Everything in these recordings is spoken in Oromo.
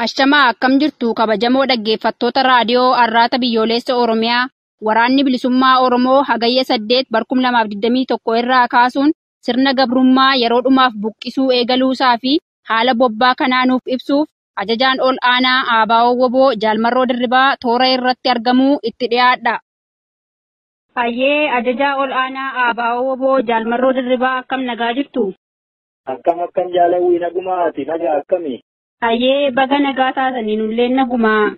Ashamaa akkam jirtu kabajamoo dhaggeeffattoota raadiyoo Arraata Biyyoolessa Oromiyaa waraanni bilisummaa Oromoo hagayya 8 2021 irraa kaasuun sirna gabrummaa yeroo dhumaaf buqqisuu eegaluusaa fi haala bobbaa kanaanuuf ibsuuf ajajaan ol aanaa Aabaawoo Woboo Jaalmarroo Dirribaa toora irratti argamuu itti dhiyaadha. Hayyee ajajaa ol aanaa Aabaawoo Woboo Jaalmarroo Dirribaa akkam nagaa jirtu? Akkam jaalawwii nagumaati nagaa akkamii? Hayyee baga nagaa taatanii nulleen nagumaa.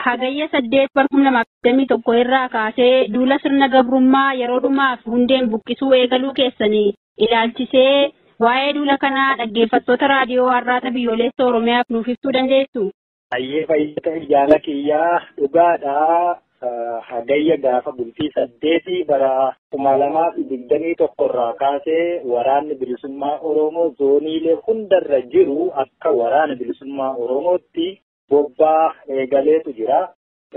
Hagayya 8 2021 irraa kaasee duula sirna gabrummaa yeroo dhumaaf hundeen buqqisuu eegaluu keessanii ilaalchisee waa'ee duula kanaa dhaggeeffattoota raadiyoo Arraata Biyyoolessa Oromiyaaf nuuf ibsuu dandeessu? Hayyee fayyada jaala kiyyaa dhugaadhaa. Hagayya gaafa bultii 8 bara 2021 irraa kaasee waraanni bilisummaa Oromoo zooniilee hundarra jiru akka waraana bilisummaa Oromootti bobbaa eegaleetu jira.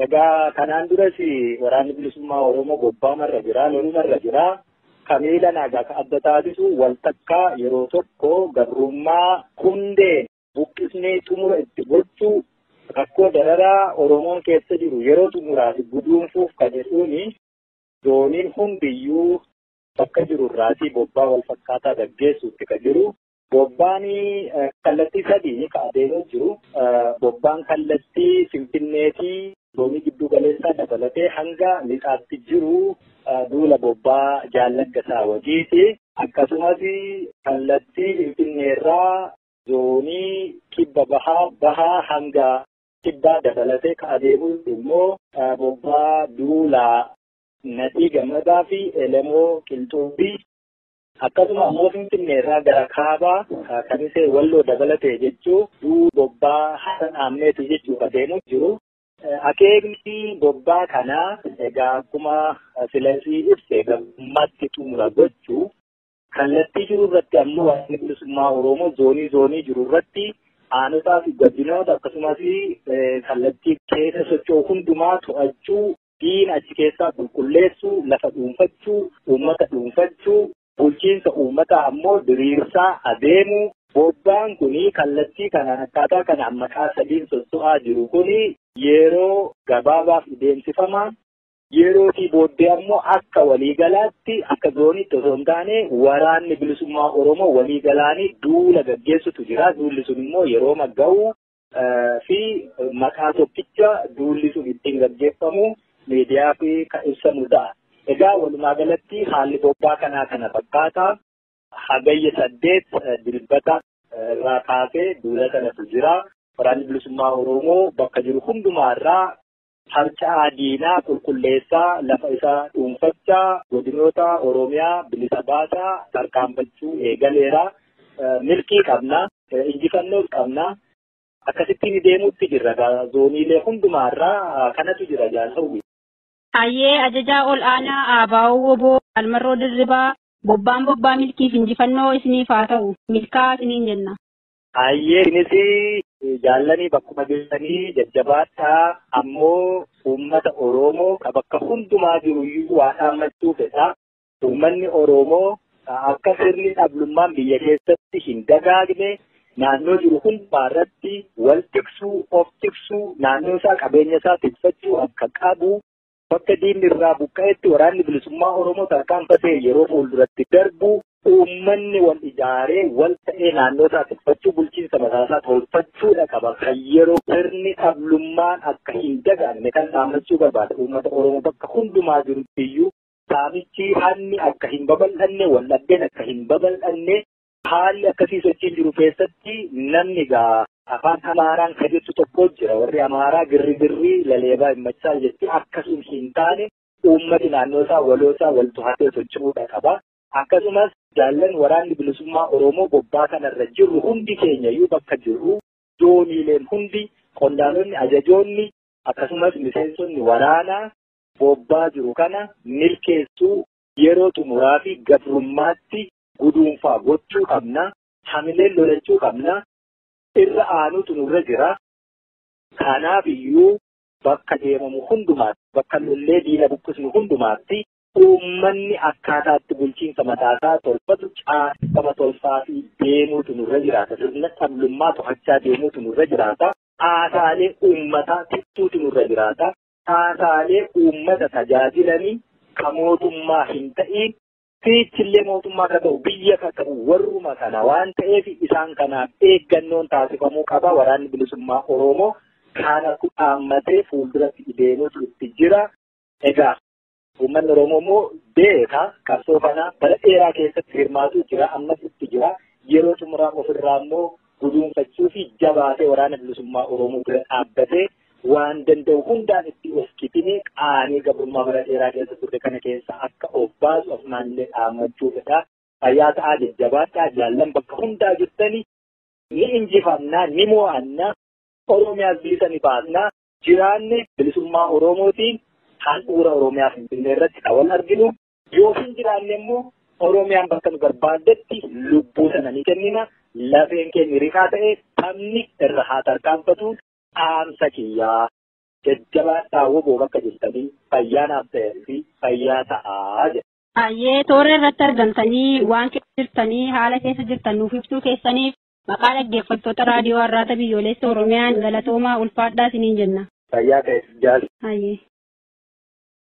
Egaa kanaan duras waraanni bilisummaa Oromoo bobbaamarra jira, lolumarra jira. Kamiila nagaa ka adda taasisu waltakkaa yeroo tokko gabrummaa hundee buqqisnee xumura itti gochuu rakkoo dararaa Oromoon keessa jiru yeroo xumuraaf guduunfuuf kan jedhuuni zooniin hundiyyuu bakka jirurraatii bobbaa wal fakkaataa gaggeessuutti kan jiru. Bobbaan kallattii sadii ka adeemaa jiru. Bobbaan kallattii Finfinneetii zoonii giddu galeessaa dabalatee hanga lixaatti jiru duula bobbaa Jaallaggasaa wajiiti. Akkasumas kallattii Finfinneerraa zoonii kibba bahaa hanga kibbaa dabalatee ka adeemu immoo bobbaa duulaa Nadhii Gammadaa fi Elemoo Qilxuubii. Akkasuma ammoo Finfinneerraa gara kaabaa kan isee Walloo dabalatee jechuun bobbaa Hasan Ahmeeti jechuun adeemu jiru. Akeekni bobbaa kanaa egaa akkuma filasii ibsee gammatti xumura gochuu kallattii jiru irratti ammoo waraanni bilisummaa Oromoo zoonii jiru irratti aanotaa fi godinoota akkasumas kallattii keessa socho'u hundumaa to'achuu, diina achi keessaa qulqulleessuu, lafa dhuunfachuu, uummata dhuunfachuu, bulchiinsa uummataa ammoo diriirsaa adeemuu. Bobbaan kuni kallattii kanaan akkaataa kanaan maqaa sadiin socho'aa jiru kuni yeroo gabaabaaf deemsifama. Yerootii booddee ammoo akka waliigalaatti akka zooniitti osoo hin taane waraanni bilisummaa Oromoo waliigalaanii duula gaggeessutu jira. Duulli sun immoo yeroo magga'u fi maqaa tokkicha duulli sun ittiin gaggeeffamu miidiyaa fi kan ibsamu ta'a. Egaa walumaa galatti haalli bobbaa kanaa kana fakkaata. Hagayya 8 dilbata irraa kaasee duula kanatu jira. Waraanni bilisummaa Oromoo bakka jiru hundumaarraa harca'aa diinaa qulqulleessaa lafa isaa dhuunfachaa godinoota Oromiyaa bilisa baasaa tarkaanfachuu eegaleera. Milkii qabna, injifannoo qabna. Akkasittiin deemuutti jirra. Zooniilee hundumaarraa kanatu jira jaalawwi. Hayyee ajajaa ol aanaa Aabaawoo Woboo Jaalmarroo Dirribaa bobbaa milkiif injifannoo isiniif haa ta'u milkaa isiniin jenna. Hayyee isinis jaallanii bakkuma jirtanii jajjabaadhaa ammoo uummata Oromoo ka bakka hundumaa jiru iyyuu waa dhaammachuu fedha. Uummanni Oromoo akka sirni dhablummaan biyya keessatti hin dagaagne naannoo jiru hundumaarratti wal tiksuu, of tiksuu, naannoo isaa qabeenya isaa tikfachuu akka qabu. Bakka diinni irraa buqqa'etti waraanni bilisummaa Oromoo tarkaanfatee yeroo fuulduratti darbu uummanni wal ijaaree wal ta'ee naannoo isaa tikfachuu bulchiinsa mataasaa tolfachuudha qaba. Kan yeroo sirni dhablummaan akka hin dagaanne kan dhaammachuu barbaada. Uummata Oromoo bakka hundumaa jirutti iyyuu saamichi hanni akka hin babal'anne, wallabdeen akka hin babal'anne haalli akkasii sochiin jiru keessatti namni gaa afaan Amaaraan kan jettu tokko jira. Warri Amaaraa girri laleebaa himmachaa jetti akkasuma hin taane uummati naannoo isaa waloo isaa wal to'atee socho'uudha qaba. Akkasumas jaallan waraanni bilisummaa Oromoo bobbaa kanarra jirru hundi keenya iyyuu bakka jirru zooniileen hundi qondaalonni ajajoonni akkasumas miseensonni waraanaa bobbaa jiru kana milkeessuu yeroo xumuraa fi gabrummaatti guduunfaa gochuu qabna. Hamileen lolachuu qabna. Irra aanutu nurra jira. Kanaaf iyyuu bakka deemamu hundumaatti, bakka lollee diina buqqisnu hundumaatti uummanni akkaataatti bulchiinsa mataasaa tolfatu caasifama tolfaa fi deemuutu nurra jiraata. Sirna dhablummaa to'achaa deemuutu nurra jiraata. haasaalee uummataa tiktuuti nurra jiraata. Haasaalee uummata tajaajilanii kan mootummaa hin ta'iin fiichillee mootummaa ka ta'u biyya ka ta'u warruma kana waan ta'eef isaan kanaaf eeggannoon taasifamuu qaba. Waraanni bilisummaa Oromoo kana dhaammatee fuulduratti deemuutu itti jira. Egaa uummanni Oromoo immoo beeka qabsoo kana bara dheeraa keessatti hirmaatu jira ammas itti jira. Yeroo xumuraa ofirraa immoo guduunfachuu fi jabaatee waraana bilisummaa Oromoo bira dhaabbatee waan danda'u hundaan itti of kibinee qaanii gabrummaa bara dheeraa keessa turte kana keessa akka of baasu ofumaanillee dhaammachuufidha. Fayyaa ta'aa jajjabaadhaa jaallan bakka hundaa jirtanii ni injifannaa ni mo'annaa Oromiyaas bilisa ni baasnaa jiraanne bilisummaa Oromootiin handhuura Oromiyaa Finfinnee irratti kan wal arginu yoo hin jiraanne immoo Oromiyaan bakka nu barbaaddetti lubbuu sana ni kennina lafeen keenya riqaa ta'e taphni irra haa tarkaanfatu. Dhaamsa kiyyaa jajjabaadhaa woboo bakka jirtanii fayyaanaaf ta'ee fi fayyaa ta'aa jedha. Baay'ee toora irratti argamtanii waan jirtanii haala keessa jirtan nuuf ibsuu keessaniif maqaa dhaggeeffattoota raadiyoo Arraata Biyyoolessa Oromiyaan galatoomaa ulfaadhaa isiniin jenna. Fayyaa ta'eef jaalladha.